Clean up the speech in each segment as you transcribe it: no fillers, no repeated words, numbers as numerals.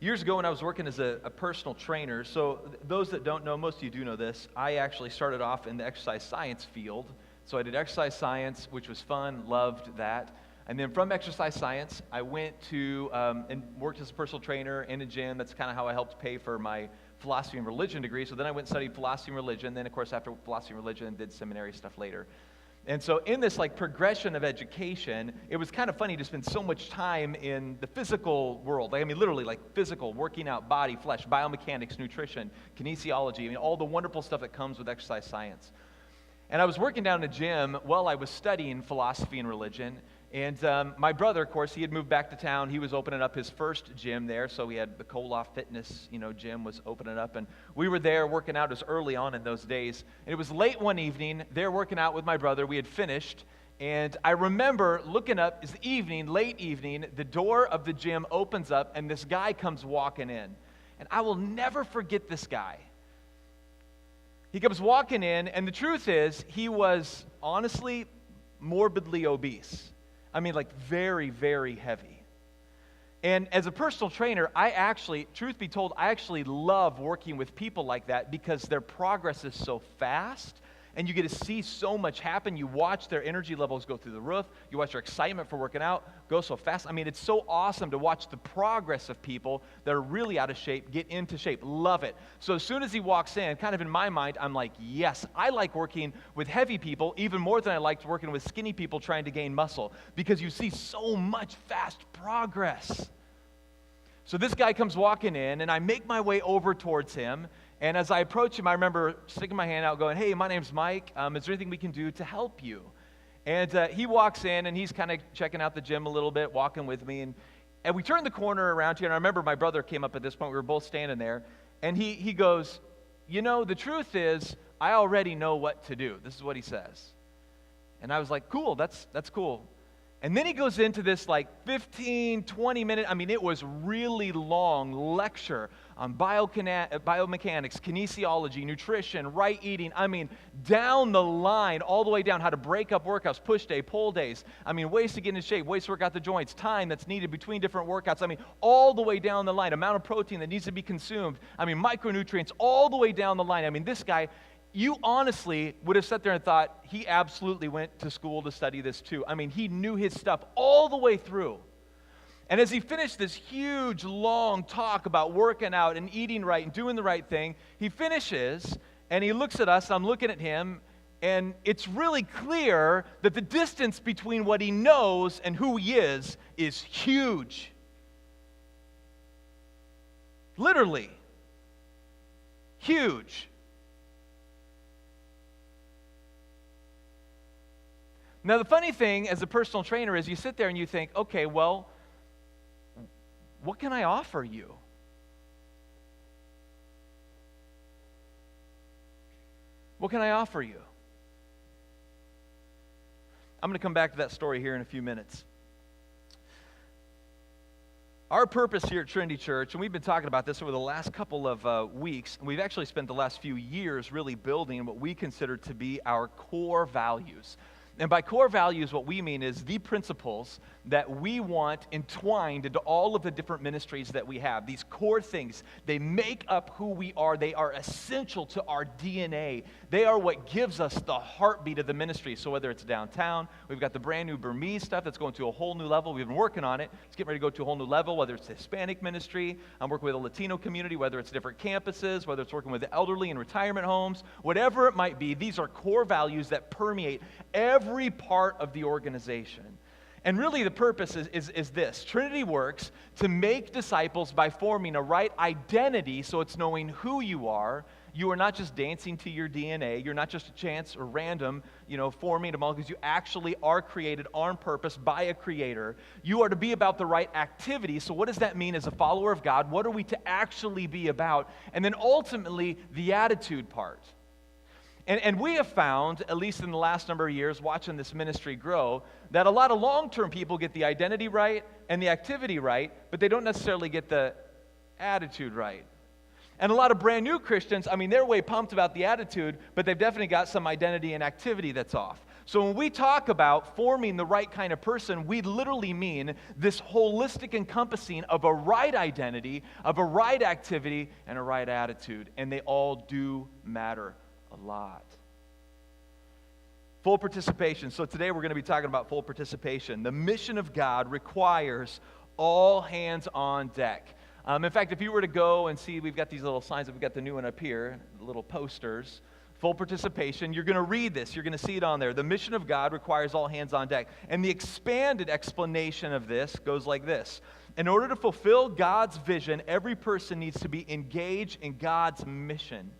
Years ago when I was working as a personal trainer, so those that don't know, most of you do know this, I actually started off in the exercise science field. So I did exercise science, which was fun, loved that. And then from exercise science, I went to and worked as a personal trainer in a gym. That's kind of how I helped pay for my philosophy and religion degree. So then I went and studied philosophy and religion. Then, of course, after philosophy and religion, did seminary stuff later. And so in this progression of education, it was kind of funny to spend so much time in the physical world. Literally physical, working out, body, flesh, biomechanics, nutrition, kinesiology, all the wonderful stuff that comes with exercise science. And I was working down in a gym while I was studying philosophy and religion. And my brother, of course, he had moved back to town. He was opening up his first gym there. So we had the Koloff Fitness, gym was opening up. And we were there working out. It was early on in those days. And it was late one evening. There working out with my brother. We had finished. And I remember looking up, it's evening, late evening. The door of the gym opens up and this guy comes walking in. And I will never forget this guy. He comes walking in, and the truth is, he was honestly morbidly obese. Very, very heavy. And as a personal trainer, truth be told, I actually love working with people like that because their progress is so fast, and you get to see so much happen. You watch their energy levels go through the roof. You watch their excitement for working out go so fast. It's so awesome to watch the progress of people that are really out of shape get into shape. Love it. So as soon as he walks in, kind of in my mind, I'm like, yes, I like working with heavy people even more than I liked working with skinny people trying to gain muscle because you see so much fast progress. So this guy comes walking in, and I make my way over towards him. And as I approach him, I remember sticking my hand out going, hey, my name's Mike. Is there anything we can do to help you? And he walks in, and he's kind of checking out the gym a little bit, walking with me. And we turn the corner around here, and I remember my brother came up at this point. We were both standing there. And he goes, the truth is, I already know what to do. This is what he says. And I was like, cool, that's cool. And then he goes into this 15, 20 minute, it was really long lecture on biomechanics, kinesiology, nutrition, right eating. Down the line, all the way down, how to break up workouts, push day, pull days. Ways to get in shape, ways to work out the joints, time that's needed between different workouts. All the way down the line, amount of protein that needs to be consumed. Micronutrients, all the way down the line. This guy, you honestly would have sat there and thought, he absolutely went to school to study this too. He knew his stuff all the way through. And as he finished this huge, long talk about working out and eating right and doing the right thing, he finishes and he looks at us, I'm looking at him, and it's really clear that the distance between what he knows and who he is huge. Literally. Huge. Now, the funny thing as a personal trainer is you sit there and you think, okay, well, what can I offer you? What can I offer you? I'm going to come back to that story here in a few minutes. Our purpose here at Trinity Church, and we've been talking about this over the last couple of weeks, and we've actually spent the last few years really building what we consider to be our core values. And by core values, what we mean is the principles that we want entwined into all of the different ministries that we have. These core things, they make up who we are. They are essential to our DNA. They are what gives us the heartbeat of the ministry. So whether it's downtown, we've got the brand new Burmese stuff that's going to a whole new level. We've been working on it. It's getting ready to go to a whole new level, whether it's the Hispanic ministry, I'm working with a Latino community, whether it's different campuses, whether it's working with the elderly in retirement homes, whatever it might be, these are core values that permeate every part of the organization. And really the purpose is this. Trinity works to make disciples by forming a right identity, so it's knowing who you are. You are not just dancing to your DNA. You're not just a chance or random, forming them all, because you actually are created on purpose by a creator. You are to be about the right activity. So what does that mean as a follower of God? What are we to actually be about? And then ultimately, the attitude part. And we have found, at least in the last number of years, watching this ministry grow, that a lot of long-term people get the identity right and the activity right, but they don't necessarily get the attitude right. And a lot of brand new Christians, they're way pumped about the attitude, but they've definitely got some identity and activity that's off. So when we talk about forming the right kind of person, we literally mean this holistic encompassing of a right identity, of a right activity, and a right attitude. And they all do matter a lot. Full participation. So today we're going to be talking about full participation. The mission of God requires all hands on deck. In fact, if you were to go and see, we've got these little signs, we've got the new one up here, little posters. Full participation, you're going to read this, you're going to see it on there. The mission of God requires all hands on deck. And the expanded explanation of this goes like this. In order to fulfill God's vision, every person needs to be engaged in God's mission.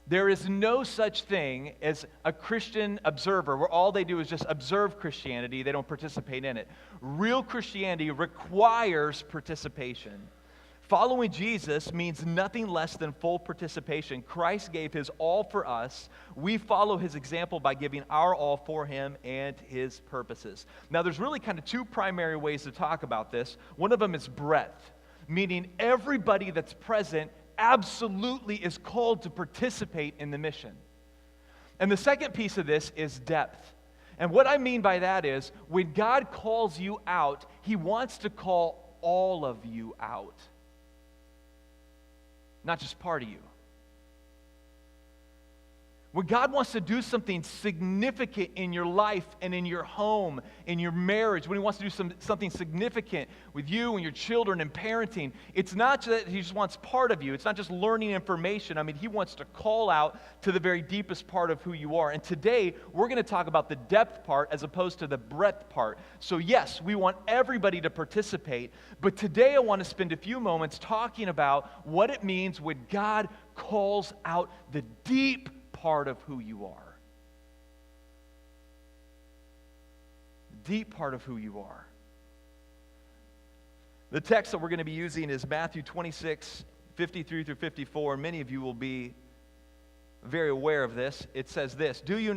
There is no such thing as a Christian observer where all they do is just observe Christianity, they don't participate in it. Real Christianity requires participation. Following Jesus means nothing less than full participation. Christ gave his all for us. We follow his example by giving our all for him and his purposes. Now, there's really kind of two primary ways to talk about this. One of them is breadth, meaning everybody that's present absolutely is called to participate in the mission. And the second piece of this is depth. And what I mean by that is when God calls you out, he wants to call all of you out. Not just part of you. When God wants to do something significant in your life and in your home, in your marriage, when he wants to do something significant with you and your children and parenting, it's not that he just wants part of you. It's not just learning information. I mean, he wants to call out to the very deepest part of who you are. And today, we're going to talk about the depth part as opposed to the breadth part. So yes, we want everybody to participate, but today I want to spend a few moments talking about what it means when God calls out the deep part of who you are. The deep part of who you are. The text that we're going to be using is Matthew 26, 53 through 54. Many of you will be very aware of this. It says this, do you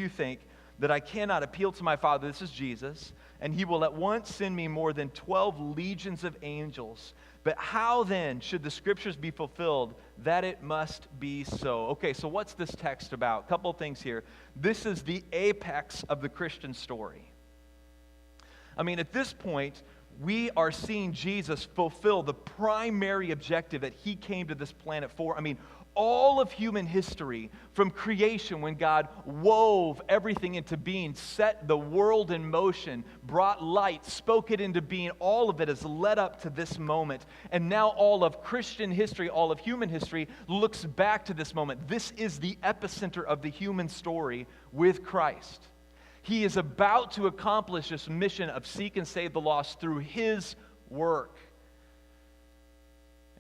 think that I cannot appeal to my Father, this is Jesus, and he will at once send me more than 12 legions of angels? But how then should the scriptures be fulfilled that it must be so? Okay, so what's this text about? A couple of things here. This is the apex of the Christian story. I mean, at this point, we are seeing Jesus fulfill the primary objective that he came to this planet for. I mean, all of human history, from creation, when God wove everything into being, set the world in motion, brought light, spoke it into being, all of it has led up to this moment. And now all of Christian history, all of human history, looks back to this moment. This is the epicenter of the human story with Christ. He is about to accomplish this mission of seek and save the lost through his work.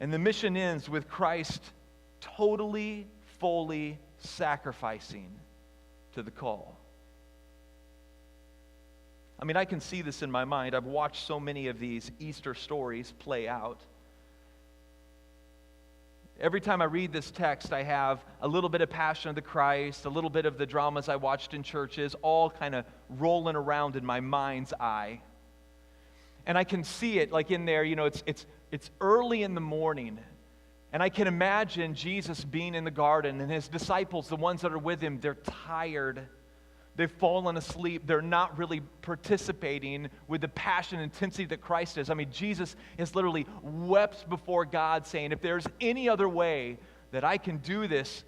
And the mission ends with Christ totally, fully sacrificing to the call. I mean, I can see this in my mind. I've watched so many of these Easter stories play out. Every time I read this text, I have a little bit of Passion of the Christ, a little bit of the dramas I watched in churches, all kind of rolling around in my mind's eye. And I can see it like in there, you know, it's early in the morning. And I can imagine Jesus being in the garden and his disciples, the ones that are with him, they're tired. They've fallen asleep. They're not really participating with the passion and intensity that Christ is. I mean, Jesus has literally wept before God saying, if there's any other way that I can do this,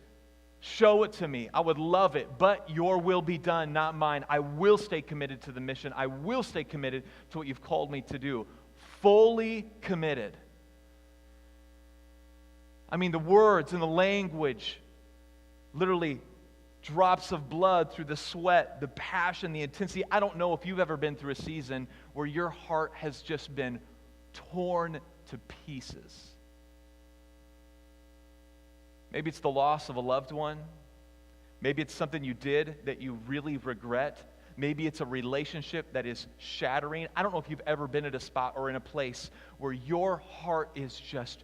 show it to me. I would love it, but your will be done, not mine. I will stay committed to the mission. I will stay committed to what you've called me to do. Fully committed. I mean, the words and the language, literally drops of blood through the sweat, the passion, the intensity. I don't know if you've ever been through a season where your heart has just been torn to pieces. Maybe it's the loss of a loved one. Maybe it's something you did that you really regret. Maybe it's a relationship that is shattering. I don't know if you've ever been at a spot or in a place where your heart is just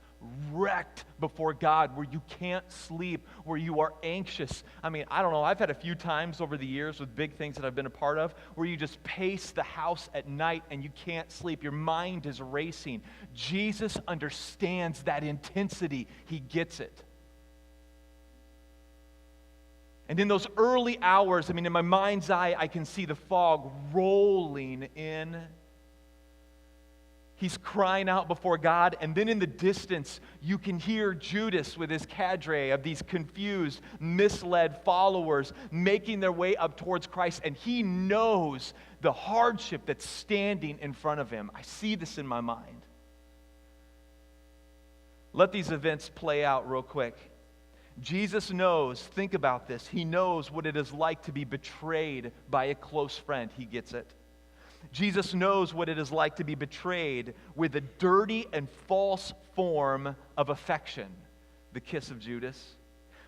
wrecked before God, where you can't sleep, where you are anxious. I mean, I don't know, I've had a few times over the years with big things that I've been a part of where you just pace the house at night and you can't sleep. Your mind is racing. Jesus understands that intensity. He gets it. And in those early hours, in my mind's eye, I can see the fog rolling in. He's crying out before God, and then in the distance, you can hear Judas with his cadre of these confused, misled followers making their way up towards Christ, and he knows the hardship that's standing in front of him. I see this in my mind. Let these events play out real quick. Jesus knows, think about this, he knows what it is like to be betrayed by a close friend. He gets it. Jesus knows what it is like to be betrayed with a dirty and false form of affection, the kiss of Judas.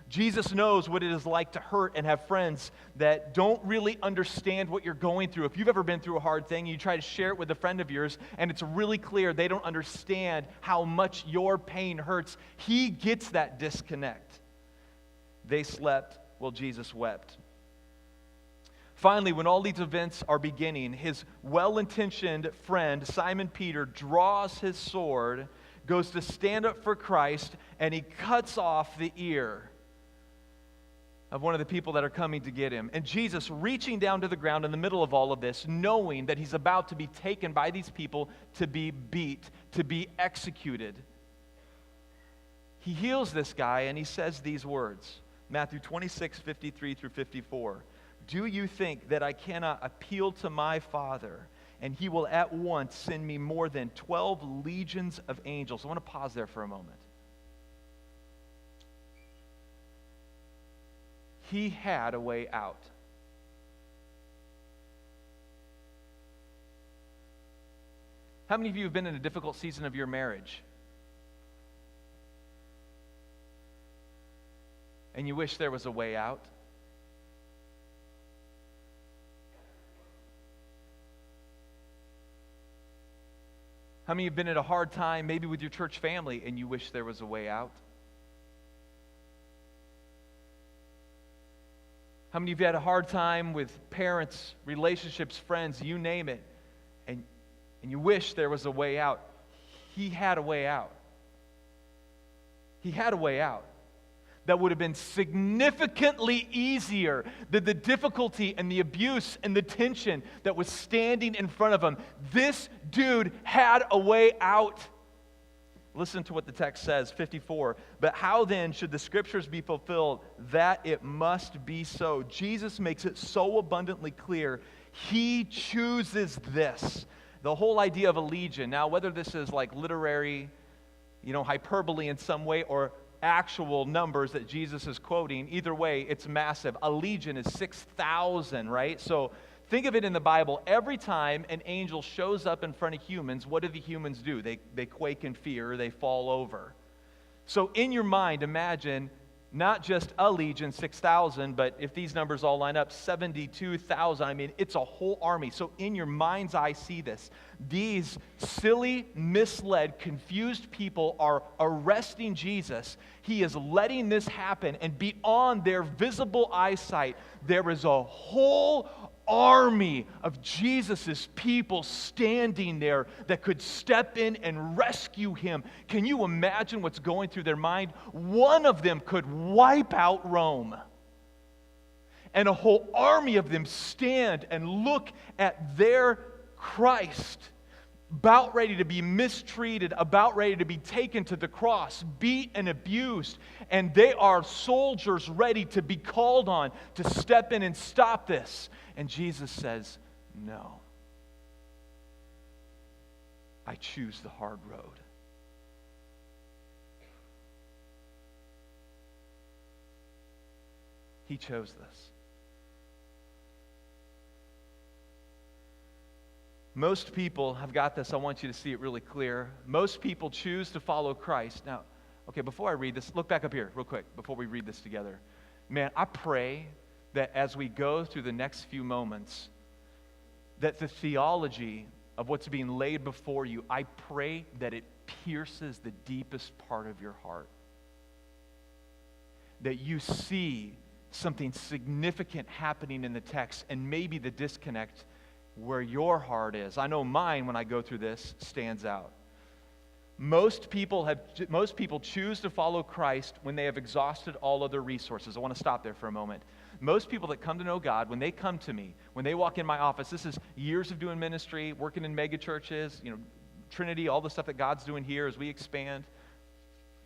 Jesus knows what it is like to hurt and have friends that don't really understand what you're going through. If you've ever been through a hard thing, you try to share it with a friend of yours, and it's really clear they don't understand how much your pain hurts. He gets that disconnect. They slept while Jesus wept. Finally, when all these events are beginning, his well-intentioned friend, Simon Peter, draws his sword, goes to stand up for Christ, and he cuts off the ear of one of the people that are coming to get him. And Jesus, reaching down to the ground in the middle of all of this, knowing that he's about to be taken by these people to be beat, to be executed, he heals this guy, and he says these words, Matthew 26:53 through 54. Do you think that I cannot appeal to my Father, and he will at once send me more than 12 legions of angels? I want to pause there for a moment. He had a way out. How many of you have been in a difficult season of your marriage? And you wish there was a way out? How many of you have been at a hard time, maybe with your church family, and you wish there was a way out? How many of you had a hard time with parents, relationships, friends, you name it, and you wish there was a way out? He had a way out. He had a way out that would have been significantly easier than the difficulty and the abuse and the tension that was standing in front of him. This dude had a way out. Listen to what the text says, 54. But how then should the scriptures be fulfilled that it must be so? Jesus makes it so abundantly clear. He chooses this. The whole idea of a legion. Now, whether this is like literary, hyperbole in some way, or actual numbers that Jesus is quoting, either way, it's massive. A legion is 6,000, right? So think of it in the Bible. Every time an angel shows up in front of humans, what do the humans do? They quake in fear, they fall over. So in your mind, imagine not just a legion, 6,000, but if these numbers all line up, 72,000. It's a whole army. So in your mind's eye, see this. These silly, misled, confused people are arresting Jesus. He is letting this happen, and beyond their visible eyesight, there is a whole army of Jesus' people standing there that could step in and rescue him. Can you imagine what's going through their mind? One of them could wipe out Rome. And a whole army of them stand and look at their Christ, about ready to be mistreated, about ready to be taken to the cross, beat and abused. And they are soldiers ready to be called on to step in and stop this. And Jesus says, no. I choose the hard road. He chose this. Most people have got this. I want you to see it really clear. Most people choose to follow Christ. Now, okay, before I read this, look back up here real quick before we read this together. Man, I pray that as we go through the next few moments, that the theology of what's being laid before you, I pray that it pierces the deepest part of your heart. That you see something significant happening in the text, and maybe the disconnect where your heart is. I know mine, when I go through this, stands out. Most people choose to follow Christ when they have exhausted all other resources. I want to stop there for a moment. Most people that come to know God, when they come to me, when they walk in my office, this is years of doing ministry, working in mega churches, Trinity, all the stuff that God's doing here as we expand.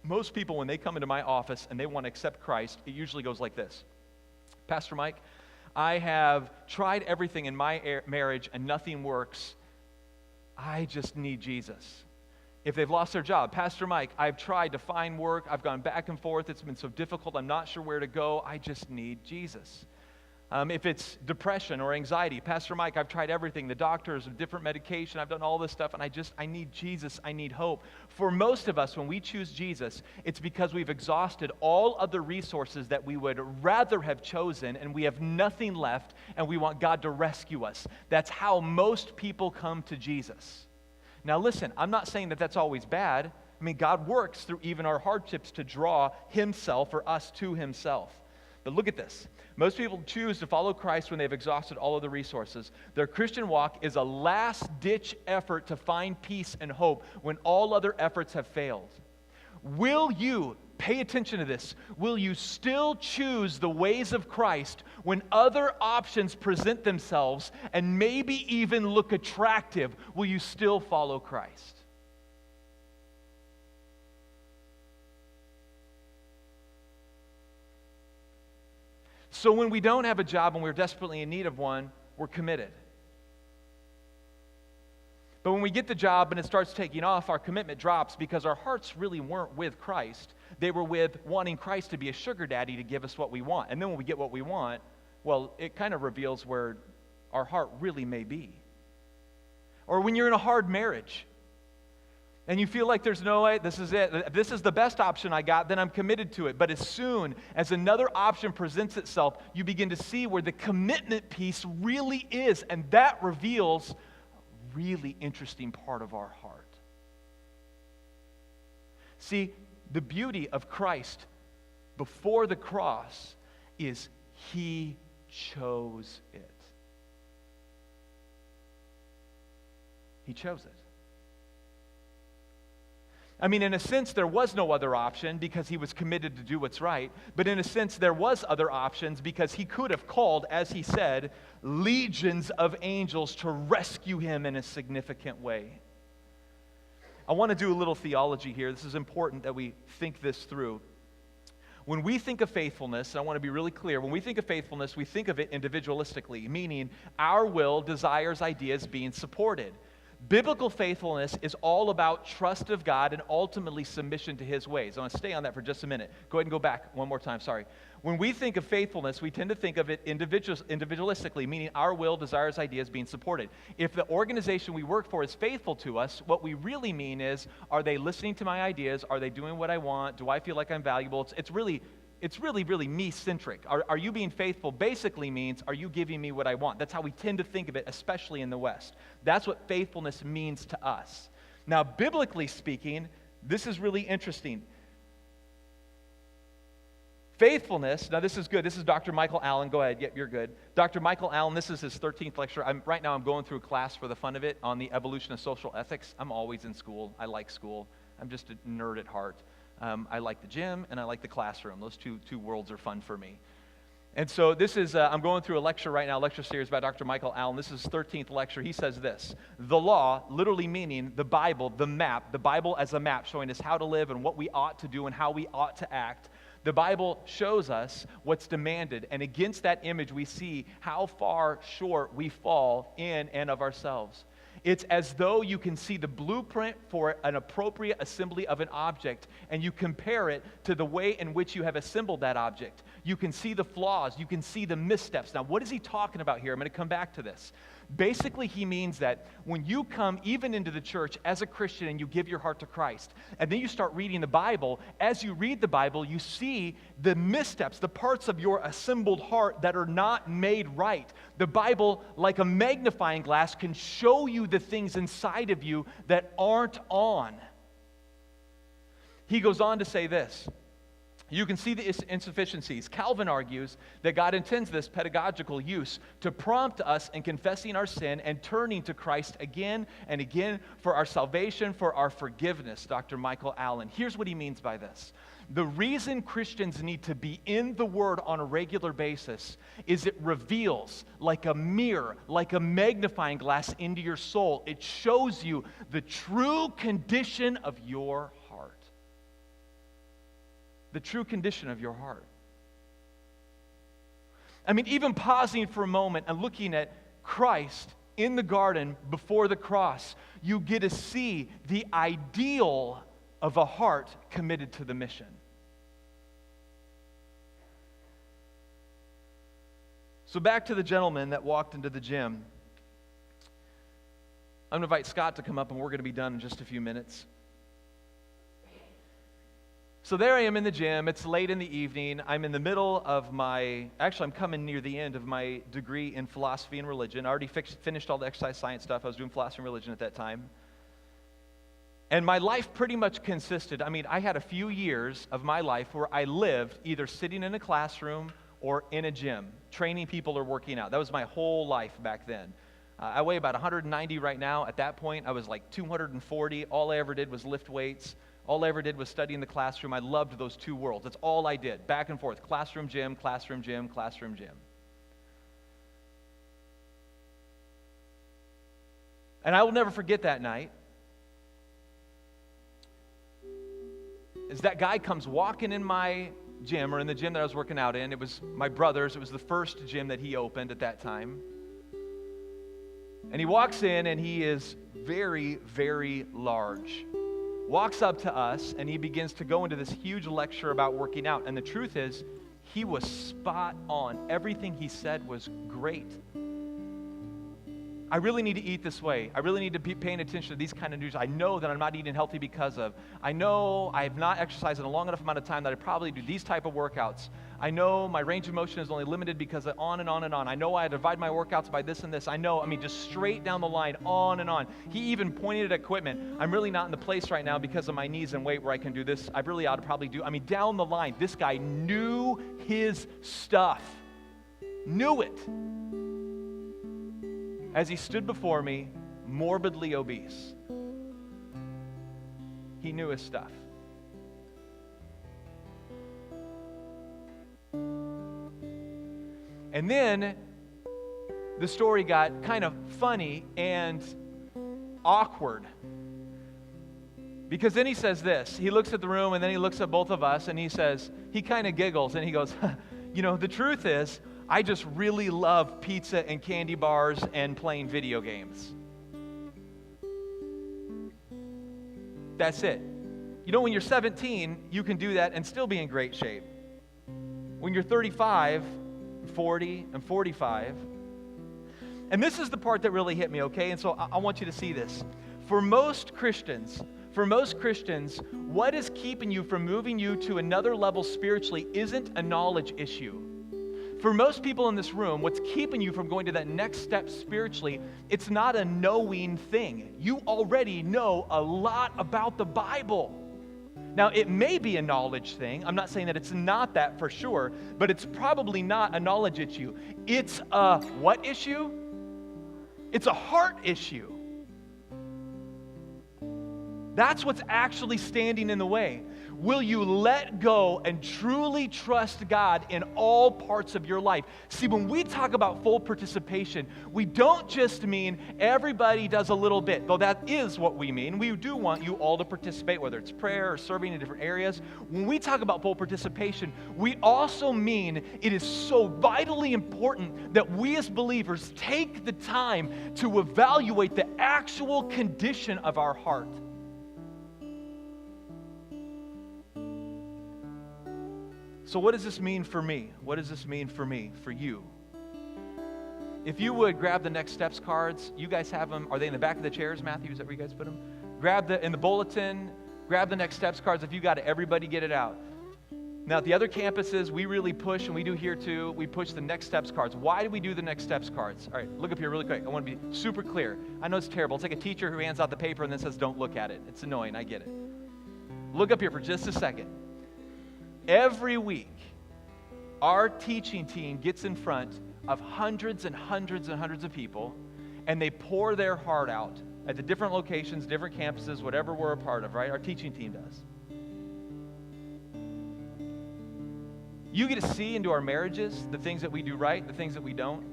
Most people, when they come into my office and they want to accept Christ, it usually goes like this. Pastor Mike, I have tried everything in my marriage and nothing works. I just need Jesus. If they've lost their job, Pastor Mike, I've tried to find work. I've gone back and forth. It's been so difficult. I'm not sure where to go. I just need Jesus. If it's depression or anxiety, Pastor Mike, I've tried everything, the doctors, different medication, I've done all this stuff, and I need Jesus, I need hope. For most of us, when we choose Jesus, it's because we've exhausted all other resources that we would rather have chosen, and we have nothing left, and we want God to rescue us. That's how most people come to Jesus. Now listen, I'm not saying that that's always bad. I mean, God works through even our hardships to draw Himself or us to Himself. But look at this. Most people choose to follow Christ when they've exhausted all of the resources. Their Christian walk is a last-ditch effort to find peace and hope when all other efforts have failed. Will you, pay attention to this, will you still choose the ways of Christ when other options present themselves and maybe even look attractive? Will you still follow Christ? So when we don't have a job and we're desperately in need of one, we're committed. But when we get the job and it starts taking off, our commitment drops because our hearts really weren't with Christ. They were with wanting Christ to be a sugar daddy to give us what we want. And then when we get what we want, well, it kind of reveals where our heart really may be. Or when you're in a hard marriage and you feel like there's no way, this is it, if this is the best option I got, then I'm committed to it. But as soon as another option presents itself, you begin to see where the commitment piece really is, and that reveals a really interesting part of our heart. See, the beauty of Christ before the cross is He chose it. He chose it. I mean, in a sense, there was no other option because He was committed to do what's right. But in a sense, there was other options because He could have called, as He said, legions of angels to rescue Him in a significant way. I want to do a little theology here. This is important that we think this through. When we think of faithfulness, I want to be really clear, when we think of faithfulness, we think of it individualistically, meaning our will, desires, ideas being supported. Biblical faithfulness is all about trust of God and ultimately submission to His ways. I want to stay on that for just a minute. Go ahead and go back one more time, sorry. When we think of faithfulness, we tend to think of it individualistically, meaning our will, desires, ideas being supported. If the organization we work for is faithful to us, what we really mean is, are they listening to my ideas? Are they doing what I want? Do I feel like I'm valuable? It's really me-centric. Are you being faithful basically means, are you giving me what I want? That's how we tend to think of it, especially in the West. That's what faithfulness means to us. Now, biblically speaking, this is really interesting. Faithfulness, now this is good. This is Dr. Michael Allen. Go ahead. Yep, you're good. Dr. Michael Allen, this is his 13th lecture. Right now I'm going through a class for the fun of it on the evolution of social ethics. I'm always in school. I like school. I'm just a nerd at heart. I like the gym and I like the classroom. Those two worlds are fun for me. And so this is, I'm going through a lecture right now, a lecture series by Dr. Michael Allen. This is his 13th lecture. He says this: the law, literally meaning the Bible, the map, the Bible as a map showing us how to live and what we ought to do and how we ought to act. The Bible shows us what's demanded, and against that image we see how far short we fall in and of ourselves. It's as though you can see the blueprint for an appropriate assembly of an object, and you compare it to the way in which you have assembled that object. You can see the flaws. You can see the missteps. Now, what is he talking about here? I'm going to come back to this. Basically, he means that when you come even into the church as a Christian and you give your heart to Christ, and then you start reading the Bible, as you read the Bible, you see the missteps, the parts of your assembled heart that are not made right. The Bible, like a magnifying glass, can show you the things inside of you that aren't on. He goes on to say this: You can see the insufficiencies. Calvin argues that God intends this pedagogical use to prompt us in confessing our sin and turning to Christ again and again for our salvation, for our forgiveness, Dr. Michael Allen. Here's what he means by this. The reason Christians need to be in the Word on a regular basis is it reveals, like a mirror, like a magnifying glass into your soul. It shows you the true condition of your heart. The true condition of your heart. I mean, even pausing for a moment and looking at Christ in the garden before the cross, you get to see the ideal of a heart committed to the mission. So back to the gentleman that walked into the gym. I'm going to invite Scott to come up, and we're going to be done in just a few minutes. So there I am in the gym. It's late in the evening. I'm in the middle of I'm coming near the end of my degree in philosophy and religion. I already finished all the exercise science stuff. I was doing philosophy and religion at that time. And my life pretty much consisted, I had a few years of my life where I lived either sitting in a classroom or in a gym, training people or working out. That was my whole life back then. I weigh about 190 right now. At that point, I was like 240. All I ever did was lift weights. All I ever did was study in the classroom. I loved those two worlds. That's all I did, back and forth, classroom, gym, classroom, gym, classroom, gym. And I will never forget that night. As that guy comes walking in my gym, or in the gym that I was working out in. It was my brother's. It was the first gym that he opened at that time. And he walks in, and he is very, very large. Walks up to us, and he begins to go into this huge lecture about working out. And the truth is, he was spot on. Everything he said was great. I really need to eat this way. I really need to be paying attention to these kind of news. I know that I'm not eating healthy because of. I know I have not exercised in a long enough amount of time that I probably do these type of workouts. I know my range of motion is only limited because of on and on and on. I know I divide my workouts by this and this. I know, just straight down the line, on and on. He even pointed at equipment. I'm really not in the place right now because of my knees and weight where I can do this. I really ought to probably do. Down the line, this guy knew his stuff. Knew it. As he stood before me, morbidly obese. He knew his stuff. And then the story got kind of funny and awkward. Because then he says this. He looks at the room, and then he looks at both of us, and he kind of giggles, and he goes, the truth is, I just really love pizza and candy bars and playing video games. That's it. When you're 17, you can do that and still be in great shape. When you're 35, 40, and 45, and this is the part that really hit me, okay? And so I want you to see this. For most Christians, what is keeping you from moving you to another level spiritually isn't a knowledge issue. For most people in this room, what's keeping you from going to that next step spiritually, it's not a knowing thing. You already know a lot about the Bible. Now, it may be a knowledge thing. I'm not saying that it's not that for sure, but it's probably not a knowledge issue. It's a what issue? It's a heart issue. That's what's actually standing in the way. Will you let go and truly trust God in all parts of your life? See, when we talk about full participation, we don't just mean everybody does a little bit, though that is what we mean. We do want you all to participate, whether it's prayer or serving in different areas. When we talk about full participation, we also mean it is so vitally important that we as believers take the time to evaluate the actual condition of our heart. So what does this mean for me? What does this mean for me, for you? If you would grab the Next Steps cards, you guys have them. Are they in the back of the chairs, Matthew? Is that where you guys put them? In the bulletin, grab the Next Steps cards. If you got it, everybody get it out. Now, at the other campuses, we really push, and we do here too, we push the Next Steps cards. Why do we do the Next Steps cards? All right, look up here really quick. I want to be super clear. I know it's terrible. It's like a teacher who hands out the paper and then says, don't look at it. It's annoying. I get it. Look up here for just a second. Every week, our teaching team gets in front of hundreds and hundreds and hundreds of people, and they pour their heart out at the different locations, different campuses, whatever we're a part of, right? Our teaching team does. You get to see into our marriages, the things that we do right, the things that we don't.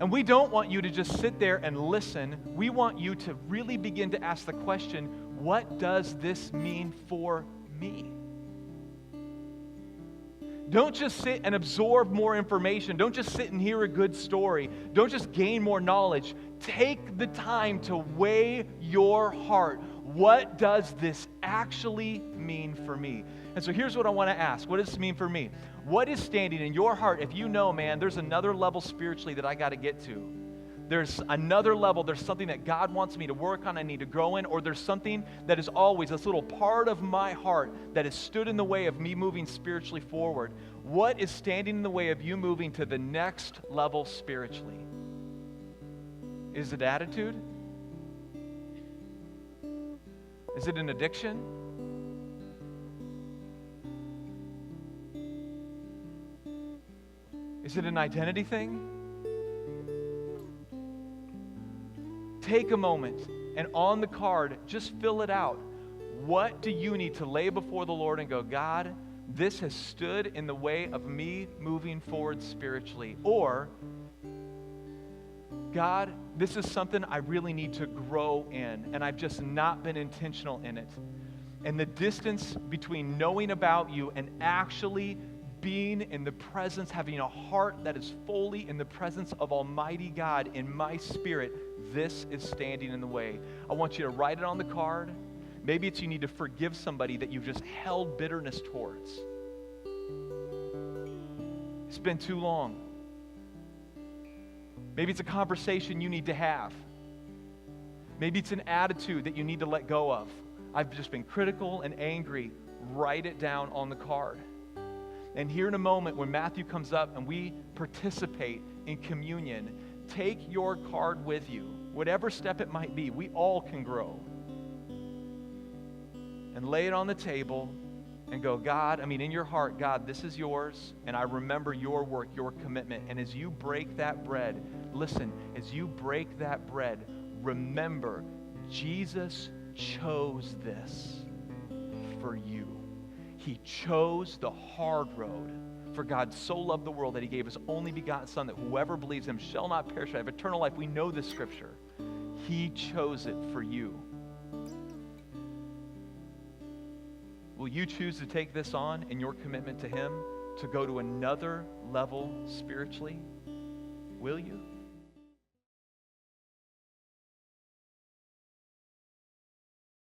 And we don't want you to just sit there and listen. We want you to really begin to ask the question, what does this mean for me? Don't just sit and absorb more information. Don't just sit and hear a good story. Don't just gain more knowledge. Take the time to weigh your heart. What does this actually mean for me? And so here's what I want to ask. What does this mean for me? What is standing in your heart if you know, man, there's another level spiritually that I got to get to? There's another level, there's something that God wants me to work on, I need to grow in, or there's something that is always this little part of my heart that has stood in the way of me moving spiritually forward. What is standing in the way of you moving to the next level spiritually? Is it attitude? Is it an addiction? Is it an identity thing? Take a moment and on the card, just fill it out. What do you need to lay before the Lord and go, God, this has stood in the way of me moving forward spiritually? Or, God, this is something I really need to grow in, and I've just not been intentional in it. And the distance between knowing about you and actually being in the presence, having a heart that is fully in the presence of Almighty God in my spirit, this is standing in the way. I want you to write it on the card. Maybe it's you need to forgive somebody that you've just held bitterness towards. It's been too long. Maybe it's a conversation you need to have. Maybe it's an attitude that you need to let go of. I've just been critical and angry. Write it down on the card. And here in a moment when Matthew comes up and we participate in communion, take your card with you, whatever step it might be. We all can grow. And lay it on the table and go, God, in your heart, God, this is yours, and I remember your work, your commitment. And as you break that bread, listen, as you break that bread, remember, Jesus chose this for you. He chose the hard road. For God so loved the world that he gave his only begotten Son, that whoever believes him shall not perish but have eternal life. We know this scripture. He chose it for you. Will you choose to take this on in your commitment to him to go to another level spiritually? Will you?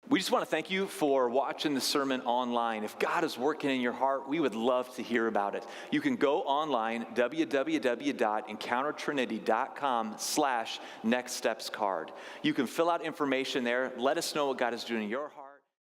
We just want to thank you for watching the sermon online. If God is working in your heart, we would love to hear about it. You can go online, www.encountertrinity.com/nextstepscard. You can fill out information there. Let us know what God is doing in your heart.